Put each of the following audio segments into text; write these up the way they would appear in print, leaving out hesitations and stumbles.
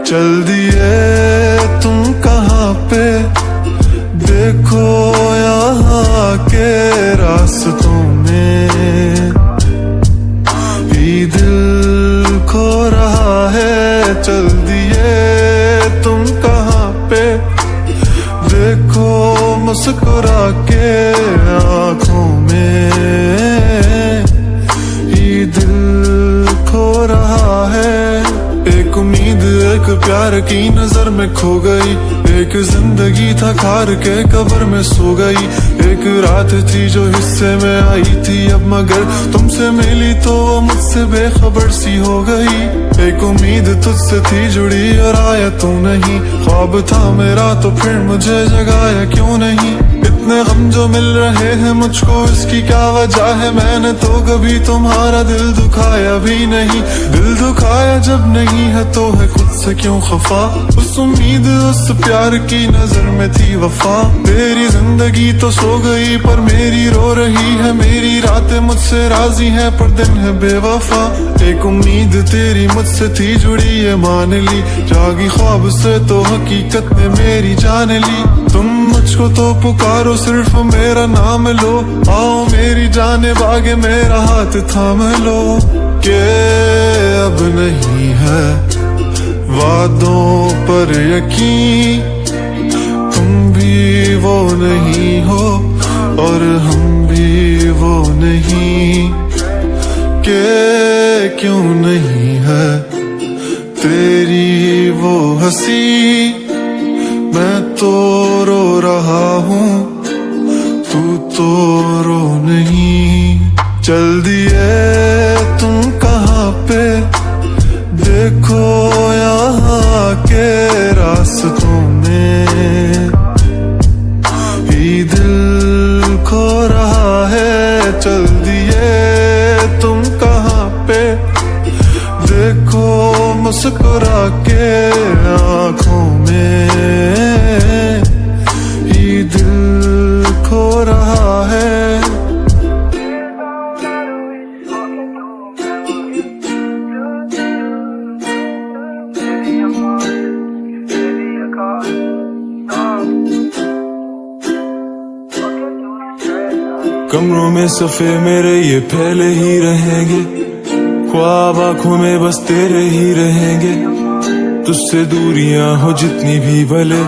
चल दिए तुम कहाँ पे, देखो यहाँ के रास्तों में ही दिल खो रहा है। चल दिए तुम कहाँ पे, देखो मुस्कुरा के आँखों में ही दिल खो रहा है। एक उम्मीद एक प्यार की नजर में खो गई, एक जिंदगी था खार के कब्र में सो गई। एक रात थी जो हिस्से में आई थी अब, मगर तुमसे मिली तो वो मुझसे बेखबर सी हो गई। एक उम्मीद तुझसे थी जुड़ी और आया तू नहीं, ख्वाब था मेरा तो फिर मुझे जगाया क्यों नहीं। इतने गम जो मिल रहे हैं मुझको, इसकी क्या वजह है? मैंने तो कभी तुम्हारा दिल दुखाया भी नहीं। दिल दुखाया जब नहीं है तो है खुद से क्यों खफा। उस उम्मीद उस प्यार की नजर में थी वफा। तेरी जिंदगी तो सो गई पर मेरी रो रही है, मेरी रातें मुझसे राजी हैं पर दिन है बेवफा। एक उम्मीद तेरी मुझसे थी जुड़ी ये मान ली, जागी ख्वाब से तो हकीकत ने मेरी जान ली। तुम मुझको तो पुकारो सिर्फ मेरा नाम लो, आओ मेरी जाने बागे मेरा हाथ थाम लो। के अब नहीं है वादों पर यकीन, तुम भी वो नहीं हो और हम भी वो नहीं। के क्यों नहीं है तेरी वो हंसी, मैं तो रो रहा हूँ तू तो रो नहीं। चल दिए तुम कहाँ पे, देखो यहाँ के रास्तों में ही दिल खो रहा है। चल दिए तुम कहाँ पे, देखो मुस्कुरा के आँखों में ही दिल खो रहा है। कमरों में सफ़े मेरे ये फैले ही रहेंगे, ख्वाब आँखों में बस तेरे ही रहेंगे। तुझसे दूरियां हो जितनी भी भले,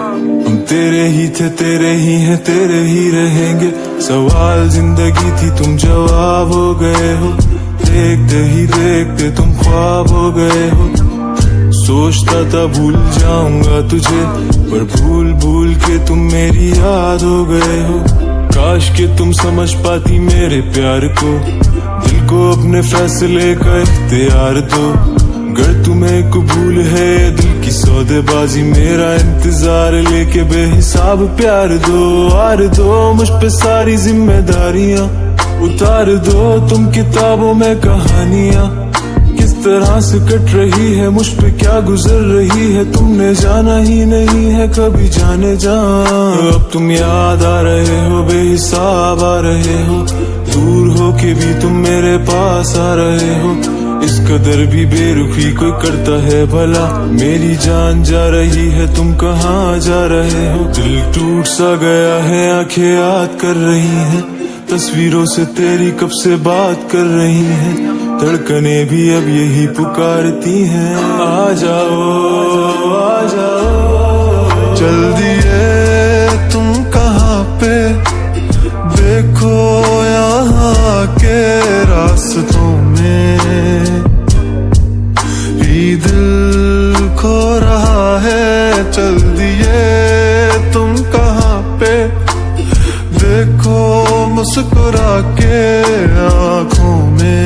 हम तेरे ही थे तेरे ही हैं तेरे ही रहेंगे। सवाल जिंदगी थी तुम जवाब हो गए हो, देखते ही देखते तुम ख्वाब हो गए हो। सोचता था भूल जाऊंगा तुझे, पर भूल भूल के तुम मेरी याद हो गए हो। काश कि तुम समझ पाती मेरे प्यार को, दिल को अपने फैसले का इख्तियार दो। अगर तुम्हें कबूल है दिल की सौदेबाजी, मेरा इंतजार लेके बेहिसाब प्यार दो। आर दो मुझ पे सारी जिम्मेदारियां, उतार दो तुम किताबों में कहानियां। किस तरह से कट रही है मुझ पे क्या गुजर रही है, तुमने जाना ही नहीं है कभी जाने जा। अब तुम याद आ रहे हो बेहिसाब आ रहे हो, दूर हो के भी तुम मेरे पास आ रहे हो। इस कदर भी बेरुखी कोई करता है भला, मेरी जान जा रही है तुम कहाँ जा रहे हो। दिल टूट सा गया है आंखें याद कर रही हैं, तस्वीरों से तेरी कब से बात कर रही हैं। धड़कने भी अब यही पुकारती हैं, आ जाओ आ जाओ। चल दिए तुम कहाँ पे, देखो यहाँ के रास्तों में ही दिल खो रहा है। चल दिए तुम कहाँ पे, देखो मुस्कुरा के आँखों में